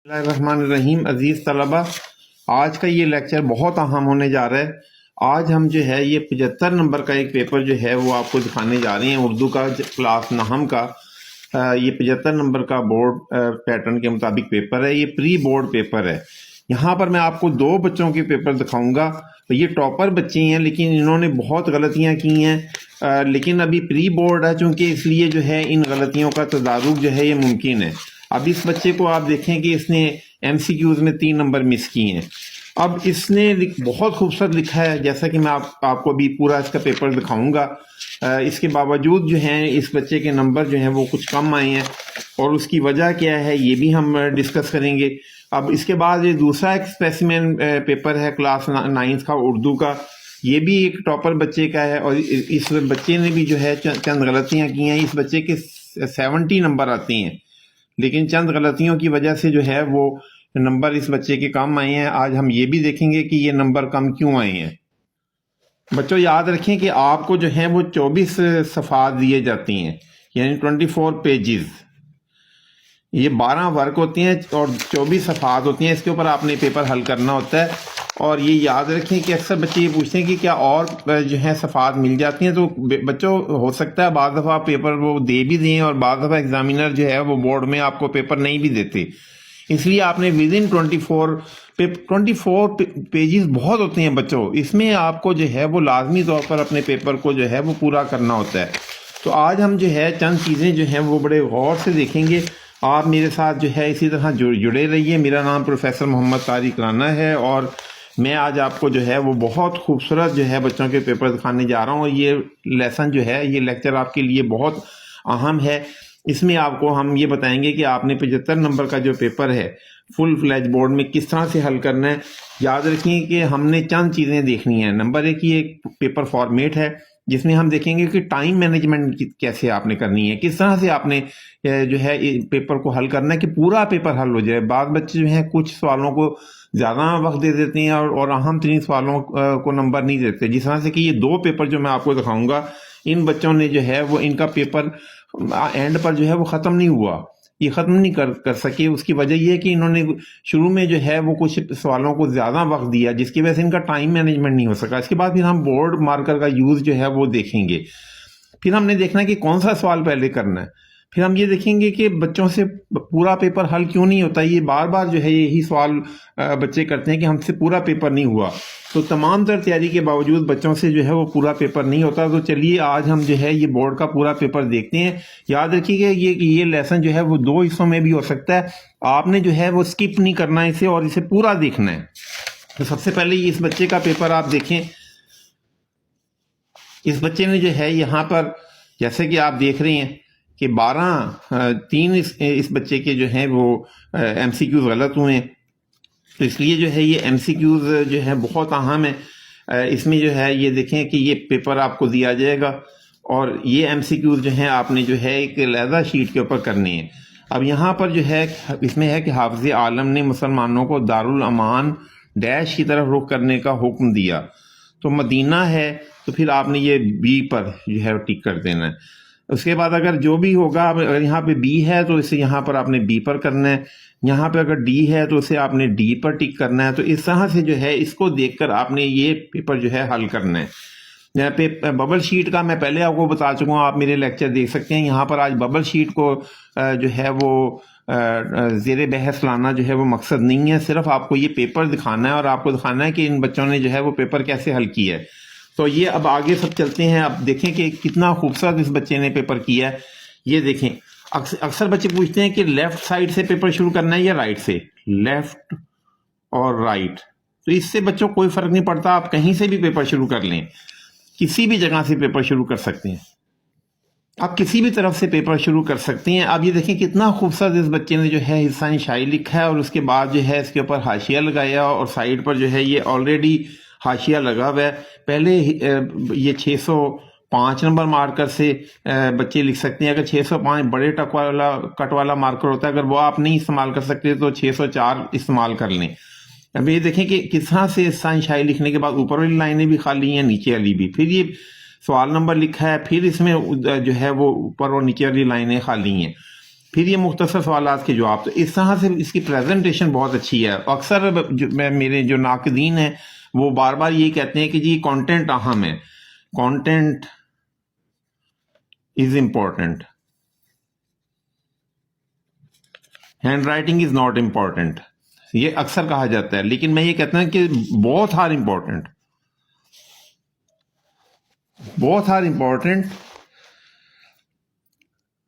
بسم اللہ الرحمن الرحیم۔ عزیز طلبہ، آج کا یہ لیکچر بہت اہم ہونے جا رہا ہے۔ آج ہم جو ہے یہ 75 نمبر کا ایک پیپر جو ہے وہ آپ کو دکھانے جا رہے ہیں، اردو کا کلاس نہم کا۔ یہ 75 نمبر کا بورڈ پیٹرن کے مطابق پیپر ہے، یہ پری بورڈ پیپر ہے۔ یہاں پر میں آپ کو دو بچوں کے پیپر دکھاؤں گا۔ یہ ٹاپر بچے ہیں لیکن انہوں نے بہت غلطیاں کی ہیں، لیکن ابھی پری بورڈ ہے چونکہ اس لیے جو ہے ان غلطیوں کا تدارک جو ہے یہ ممکن ہے۔ اب اس بچے کو آپ دیکھیں کہ اس نے ایم سی کیوز میں 3 نمبر مس کیے ہیں۔ اب اس نے بہت خوبصورت لکھا ہے، جیسا کہ میں آپ کو بھی پورا اس کا پیپر دکھاؤں گا۔ اس کے باوجود جو ہیں اس بچے کے نمبر جو ہیں وہ کچھ کم آئے ہیں، اور اس کی وجہ کیا ہے یہ بھی ہم ڈسکس کریں گے۔ اب اس کے بعد یہ دوسرا ایک اسپیسیمن پیپر ہے کلاس 9 کا اردو کا، یہ بھی ایک ٹاپر بچے کا ہے، اور اس بچے نے بھی جو ہے چند غلطیاں کی ہیں۔ اس بچے کے 70 نمبر آتے ہیں، لیکن چند غلطیوں کی وجہ سے جو ہے وہ نمبر اس بچے کے کم آئے ہیں۔ آج ہم یہ بھی دیکھیں گے کہ یہ نمبر کم کیوں آئے ہیں۔ بچوں یاد رکھیں کہ آپ کو جو ہے وہ 24 صفحات دیے جاتی ہیں، یعنی 24 پیجز۔ یہ 12 ورک ہوتے ہیں اور 24 صفحات ہوتی ہیں، اس کے اوپر آپ نے پیپر حل کرنا ہوتا ہے۔ اور یہ یاد رکھیں کہ اکثر بچے یہ پوچھتے ہیں کہ کیا اور جو ہے صفحات مل جاتی ہیں، تو بچوں ہو سکتا ہے بعض دفعہ پیپر وہ دے بھی دیں، اور بعض دفعہ ایگزامینر جو ہے وہ بورڈ میں آپ کو پیپر نہیں بھی دیتے۔ اس لیے آپ نے ودن 24 پیجز بہت ہوتے ہیں بچوں، اس میں آپ کو جو ہے وہ لازمی طور پر اپنے پیپر کو جو ہے وہ پورا کرنا ہوتا ہے۔ تو آج ہم جو ہے چند چیزیں جو ہیں وہ بڑے غور سے دیکھیں گے۔ آپ میرے ساتھ جو ہے اسی طرح جڑے رہیے۔ میرا نام پروفیسر محمد طارق رانا ہے، اور میں آج آپ کو جو ہے وہ بہت خوبصورت جو ہے بچوں کے پیپر دکھانے جا رہا ہوں۔ اور یہ لیسن جو ہے یہ لیکچر آپ کے لیے بہت اہم ہے۔ اس میں آپ کو ہم یہ بتائیں گے کہ آپ نے 75 نمبر کا جو پیپر ہے فل فلیج بورڈ میں کس طرح سے حل کرنا ہے۔ یاد رکھیں کہ ہم نے چند چیزیں دیکھنی ہیں۔ نمبر 1 یہ ایک پیپر فارمیٹ ہے جس میں ہم دیکھیں گے کہ ٹائم مینجمنٹ کیسے آپ نے کرنی ہے، کس طرح سے آپ نے جو ہے پیپر کو حل کرنا ہے کہ پورا پیپر حل ہو جائے۔ بعض بچے جو ہیں کچھ سوالوں کو زیادہ وقت دے دیتے ہیں اور اہم ترین سوالوں کو نمبر نہیں دیتے، جس طرح سے کہ یہ 2 پیپر جو میں آپ کو دکھاؤں گا، ان بچوں نے جو ہے وہ ان کا پیپر اینڈ پر جو ہے وہ ختم نہیں ہوا، یہ ختم نہیں کر سکے۔ اس کی وجہ یہ ہے کہ انہوں نے شروع میں جو ہے وہ کچھ سوالوں کو زیادہ وقت دیا، جس کی وجہ سے ان کا ٹائم مینجمنٹ نہیں ہو سکا۔ اس کے بعد پھر ہم بورڈ مارکر کا یوز جو ہے وہ دیکھیں گے۔ پھر ہم نے دیکھنا ہے کہ کون سا سوال پہلے کرنا ہے۔ پھر ہم یہ دیکھیں گے کہ بچوں سے پورا پیپر حل کیوں نہیں ہوتا۔ یہ بار بار جو ہے یہی سوال بچے کرتے ہیں کہ ہم سے پورا پیپر نہیں ہوا۔ تو تمام تر تیاری کے باوجود بچوں سے جو ہے وہ پورا پیپر نہیں ہوتا۔ تو چلیے آج ہم جو ہے یہ بورڈ کا پورا پیپر دیکھتے ہیں۔ یاد رکھیے کہ یہ لیسن جو ہے وہ 2 حصوں میں بھی ہو سکتا ہے، آپ نے جو ہے وہ اسکپ نہیں کرنا اسے، اور اسے پورا دیکھنا ہے۔ تو سب سے پہلے اس بچے کا پیپر آپ دیکھیں۔ اس بچے نے جو ہے یہاں پر جیسے کہ آپ دیکھ رہے ہیں کہ 3 اس بچے کے جو ہیں وہ ایم سی کیوز غلط ہوئے ہیں۔ تو اس لیے جو ہے یہ ایم سی کیوز جو ہے بہت اہم ہے۔ اس میں جو ہے یہ دیکھیں کہ یہ پیپر آپ کو دیا جائے گا، اور یہ ایم سی کیوز جو ہیں آپ نے جو ہے ایک علیحدہ شیٹ کے اوپر کرنے ہیں۔ اب یہاں پر جو ہے اس میں ہے کہ حافظ عالم نے مسلمانوں کو دارالامان ڈیش کی طرف رخ کرنے کا حکم دیا۔ تو مدینہ ہے تو پھر آپ نے یہ بی پر جو ہے ٹک کر دینا ہے۔ اس کے بعد اگر جو بھی ہوگا، اگر یہاں پہ بی ہے تو اسے یہاں پر آپ نے بی پر کرنا ہے، یہاں پہ اگر ڈی ہے تو اسے آپ نے ڈی پر ٹک کرنا ہے۔ تو اس طرح سے جو ہے اس کو دیکھ کر آپ نے یہ پیپر جو ہے حل کرنا ہے۔ یہاں پہ ببل شیٹ کا میں پہلے آپ کو بتا چکا ہوں، آپ میرے لیکچر دیکھ سکتے ہیں۔ یہاں پر آج ببل شیٹ کو جو ہے وہ زیر بحث لانا جو ہے وہ مقصد نہیں ہے، صرف آپ کو یہ پیپر دکھانا ہے اور آپ کو دکھانا ہے کہ ان بچوں نے جو ہے وہ پیپر کیسے حل کیا ہے۔ تو یہ اب آگے سب چلتے ہیں۔ اب دیکھیں کہ کتنا خوبصورت اس بچے نے پیپر کیا ہے۔ یہ دیکھیں اکثر بچے پوچھتے ہیں کہ لیفٹ سائڈ سے پیپر شروع کرنا ہے یا رائٹ سے، لیفٹ اور رائٹ۔ تو اس سے بچوں کوئی فرق نہیں پڑتا، آپ کہیں سے بھی پیپر شروع کر لیں، کسی بھی جگہ سے پیپر شروع کر سکتے ہیں، آپ کسی بھی طرف سے پیپر شروع کر سکتے ہیں۔ اب یہ دیکھیں کتنا خوبصورت اس بچے نے جو ہے حصہ انشائی لکھا ہے، اور اس کے بعد جو ہے اس کے اوپر حاشیہ لگایا، اور سائڈ پر جو ہے یہ آلریڈی حاشیہ لگا ہوا ہے۔ پہلے یہ 605 نمبر مارکر سے بچے لکھ سکتے ہیں۔ اگر 605 بڑے کٹ والا مارکر ہوتا ہے، اگر وہ آپ نہیں استعمال کر سکتے تو 604 استعمال کر لیں۔ اب یہ دیکھیں کہ کس طرح سے حصہ انشائی لکھنے کے بعد اوپر والی لائنیں بھی خالی ہیں، نیچے والی بھی، پھر یہ سوال نمبر لکھا ہے، پھر اس میں جو ہے وہ اوپر اور نیچے والی لائنیں خالی ہیں۔ پھر یہ مختصر سوالات کے جواب. تو اس طرح سے اس کی پریزنٹیشن بہت اچھی ہے. اکثر میرے جو ناقدین ہیں وہ بار بار یہ کہتے ہیں کہ جی کانٹینٹ اہم ہے, content is important, hand writing is not important. یہ اکثر کہا جاتا ہے, لیکن میں یہ کہتا ہوں کہ both are important, both are important.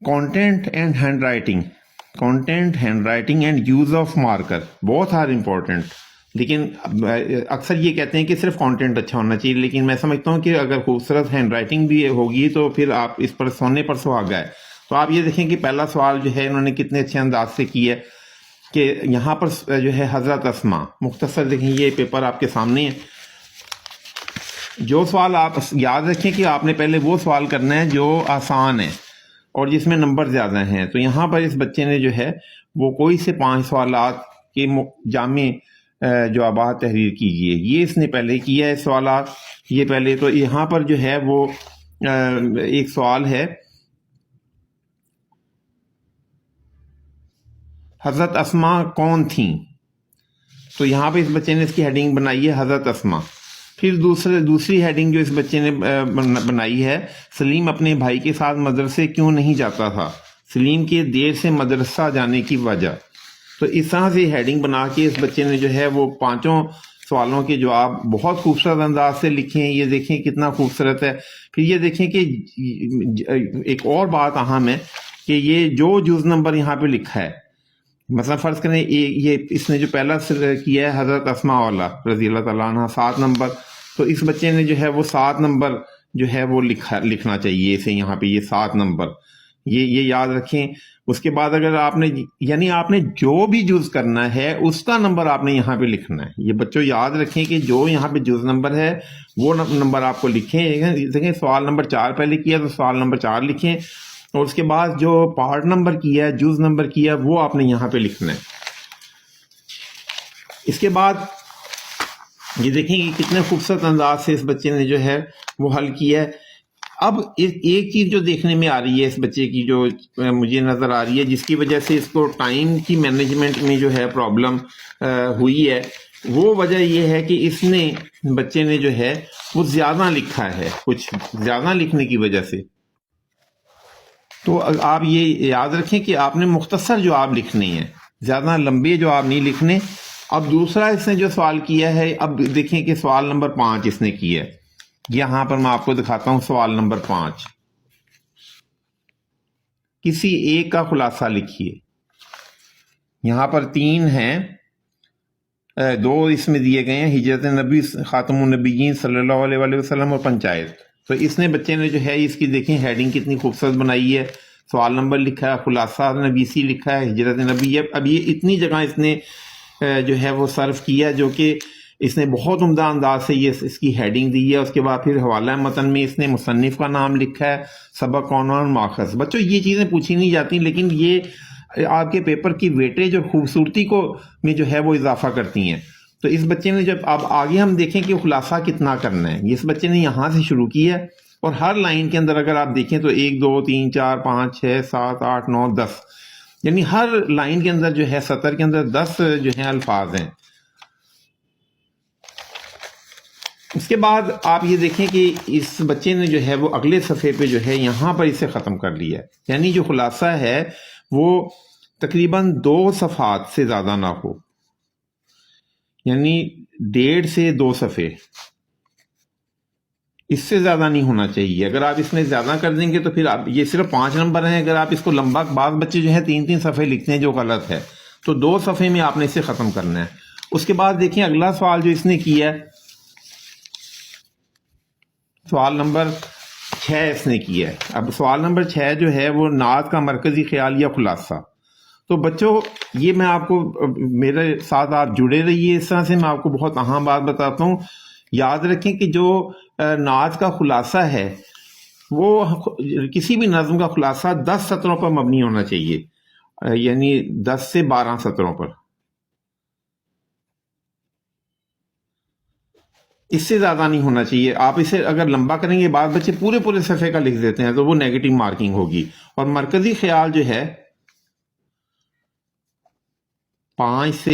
Content and handwriting, content, handwriting and use of marker, both are important. لیکن اکثر یہ کہتے ہیں کہ صرف کانٹینٹ اچھا ہونا چاہیے, لیکن میں سمجھتا ہوں کہ اگر خوبصورت ہینڈ رائٹنگ بھی ہوگی تو پھر آپ اس پر سونے پر سہاگا ہے. تو آپ یہ دیکھیں کہ پہلا سوال جو ہے انہوں نے کتنے اچھے انداز سے کی ہے کہ یہاں پر جو ہے حضرت اسما مختصر, دیکھیں یہ پیپر آپ کے سامنے ہے. جو سوال آپ یاد رکھیں کہ آپ نے پہلے وہ سوال کرنا ہے جو آسان ہے اور جس میں نمبر زیادہ ہیں. تو یہاں پر اس بچے نے جو ہے وہ کوئی سے 5 سوالات کے جامع جوابات تحریر کیجیے. یہ اس نے پہلے کیا ہے سوالات. یہ پہلے تو یہاں پر جو ہے وہ ایک سوال ہے, حضرت اسما کون تھیں؟ تو یہاں پہ اس بچے نے اس کی ہیڈنگ بنائی ہے حضرت اسما. پھر دوسری ہیڈنگ جو اس بچے نے بنائی ہے, سلیم اپنے بھائی کے ساتھ مدرسے کیوں نہیں جاتا تھا؟ سلیم کے دیر سے مدرسہ جانے کی وجہ. تو اس طرح سے ہیڈنگ بنا کے اس بچے نے جو ہے وہ 5 سوالوں کے جواب بہت خوبصورت انداز سے لکھے ہیں. یہ دیکھیں کتنا خوبصورت ہے. پھر یہ دیکھیں کہ ایک اور بات اہم ہے کہ یہ جو جز نمبر یہاں پہ لکھا ہے, مثلا فرض کریں یہ اس نے جو پہلا کیا ہے حضرت اسما والا رضی اللہ تعالیٰ عنہ 7 نمبر, تو اس بچے نے جو ہے وہ 7 نمبر جو ہے وہ لکھنا چاہیے اسے یہاں پہ, یہ 7 نمبر یہ یاد رکھیں. اس کے بعد اگر آپ نے یعنی آپ نے جو بھی جز کرنا ہے اس کا نمبر آپ نے یہاں پہ لکھنا ہے. یہ بچوں یاد رکھیں کہ جو یہاں پہ جز نمبر ہے وہ نمبر آپ کو لکھیں. دیکھیں سوال نمبر 4 پہلے کیا تو سوال نمبر 4 لکھیں, اور اس کے بعد جو پارٹ نمبر کیا ہے, جز نمبر کیا, وہ آپ نے یہاں پہ لکھنا ہے. اس کے بعد یہ دیکھیں کہ کتنے خوبصورت انداز سے اس بچے نے جو ہے وہ حل کیا ہے. اب ایک چیز جو دیکھنے میں آ رہی ہے اس بچے کی, جو مجھے نظر آ رہی ہے, جس کی وجہ سے اس کو ٹائم کی مینجمنٹ میں جو ہے پرابلم ہوئی ہے, وہ وجہ یہ ہے کہ اس نے بچے نے جو ہے وہ زیادہ لکھا ہے, کچھ زیادہ لکھنے کی وجہ سے. تو آپ یہ یاد رکھیں کہ آپ نے مختصر جواب لکھنے ہیں, زیادہ لمبے جواب نہیں لکھنے. اب دوسرا اس نے جو سوال کیا ہے, اب دیکھیں کہ سوال نمبر 5 اس نے کیا ہے. یہاں پر میں آپ کو دکھاتا ہوں سوال نمبر 5. کسی ایک کا خلاصہ لکھیے. یہاں پر 3 ہیں, 2 اس میں دیے گئے ہیں, ہجرت نبی خاتم النبیین صلی اللہ علیہ وسلم اور پنچایت. تو اس نے بچے نے جو ہے اس کی دیکھیں ہیڈنگ کتنی خوبصورت بنائی ہے. سوال نمبر لکھا ہے, خلاصہ نبیسی لکھا ہے, ہجرت نبی. اب یہ اتنی جگہ اس نے جو ہے وہ صرف کیا, جو کہ اس نے بہت عمدہ انداز سے یہ اس کی ہیڈنگ دی ہے. اس کے بعد پھر حوالہ متن میں اس نے مصنف کا نام لکھا ہے, سبق عنوان ماخذ. بچوں یہ چیزیں پوچھی نہیں جاتی, لیکن یہ آپ کے پیپر کی ویٹیج اور خوبصورتی کو میں جو ہے وہ اضافہ کرتی ہیں. تو اس بچے نے جب اب آگے ہم دیکھیں کہ خلاصہ کتنا کرنا ہے, اس بچے نے یہاں سے شروع کیا ہے, اور ہر لائن کے اندر اگر آپ دیکھیں تو 1 2 3 4 5 6 7 8 9 10, یعنی ہر لائن کے اندر جو ہے سطر کے اندر 10 جو ہیں الفاظ ہیں. اس کے بعد آپ یہ دیکھیں کہ اس بچے نے جو ہے وہ اگلے صفحے پہ جو ہے یہاں پر اسے ختم کر لیا ہے. یعنی جو خلاصہ ہے وہ تقریباً 2 صفحات سے زیادہ نہ ہو, یعنی 1.5 سے 2 صفحے, اس سے زیادہ نہیں ہونا چاہیے. اگر آپ اس میں زیادہ کر دیں گے تو پھر آپ, یہ صرف 5 نمبر ہیں, اگر آپ اس کو لمبا, بعض بچے جو ہے 3 صفحے لکھتے ہیں جو غلط ہے, تو 2 صفحے میں آپ نے اسے ختم کرنا ہے. اس کے بعد دیکھیں اگلا سوال جو اس نے کیا ہے, سوال نمبر 6 اس نے کیا ہے. اب سوال نمبر 6 جو ہے وہ نعت کا مرکزی خیال یا خلاصہ. تو بچوں یہ میں آپ کو, میرے ساتھ آپ جڑے رہیے, اس طرح سے میں آپ کو بہت اہم بات بتاتا ہوں. یاد رکھیں کہ جو نعت کا خلاصہ ہے وہ کسی بھی نظم کا خلاصہ 10 سطروں پر مبنی ہونا چاہیے, یعنی 10 سے 12 سطروں پر. اس سے زیادہ نہیں ہونا چاہیے. آپ اسے اگر لمبا کریں گے, بعض بچے پورے صفحے کا لکھ دیتے ہیں, تو وہ نیگیٹو مارکنگ ہوگی. اور مرکزی خیال جو ہے 5 سے